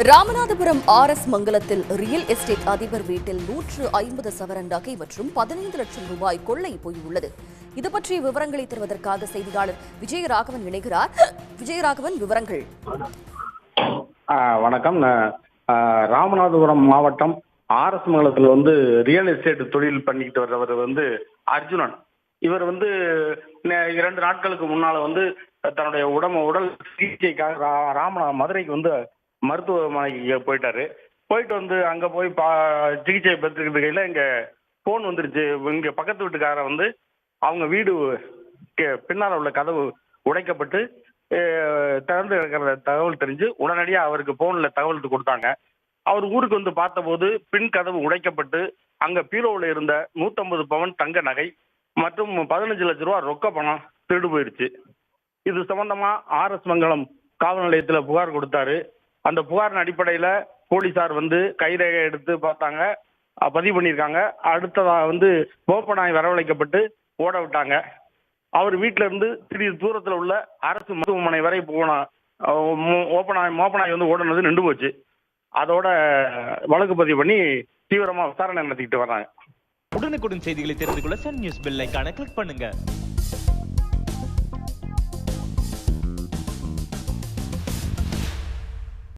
Ramanathapuram RS மங்கலத்தில் real estate அதிபர் வீட்டில் 150 சவரன் நகை மற்றும் 15 லட்சம் ரூபாய் கொள்ளை போயுள்ளது. இது பற்றிய விவரங்களை தருவதற்காக செய்தியாளர் விஜயராகவன் இணைகிறார். விஜயராகவன், விவரங்கள். வணக்கம். ராமநாதபுரம் மாவட்டம் RS மங்கலத்தில் ரியல் எஸ்டேட் தொழில் பண்ணிக்கிட்டு வர்றவர் அர்ஜுனன். இவர் 2 நாட்களுக்கு முன்னால தன்னுடைய உடல் சிகிச்சைக்காக மதுரைக்கு மருத்துவமனைக்கு போயிட்டாரு. போயிட்டு அங்க போய் சிகிச்சை பெற்றுக்கிட்டு கையில இங்க போன் வந்துருச்சு. இங்க பக்கத்து வீட்டுக்காரர் அவங்க வீடு பின்னால உள்ள கதவு உடைக்கப்பட்டு திறந்து இருக்கிற தகவல் தெரிஞ்சு உடனடியாக அவருக்கு போன்ல தகவல் கொடுத்தாங்க. அவர் ஊருக்கு பார்த்தபோது பின் கதவு உடைக்கப்பட்டு அங்க பீரோவில் இருந்த 150 பவுன் தங்க நகை மற்றும் 15 லட்சம் ரூபாய் ரொக்க பணம் திருடு போயிருச்சு. இது சம்பந்தமா RS மங்கலம் காவல் நிலையத்தில் புகார் கொடுத்தாரு. அந்த புகாரின் அடிப்படையில போலீசார் கைரேகை எடுத்து பார்த்தாங்க, பதிவு பண்ணியிருக்காங்க. அடுத்ததா மோப்பநாய் வரவழைக்கப்பட்டு ஓட விட்டாங்க. அவர் வீட்டில இருந்து சிறிது தூரத்தில் உள்ள அரசு மருத்துவமனை வரை போன மோப்பநாய் ஓடுனது நின்று போச்சு. அதோட வழக்கு பதிவு பண்ணி தீவிரமா விசாரணை நடத்திக்கிட்டு வர்றாங்க. உடனுக்குடன் செய்திகளை தெரிந்து கொள்ள சன் நியூஸ் பெல் ஐகானை கிளிக் பண்ணுங்க.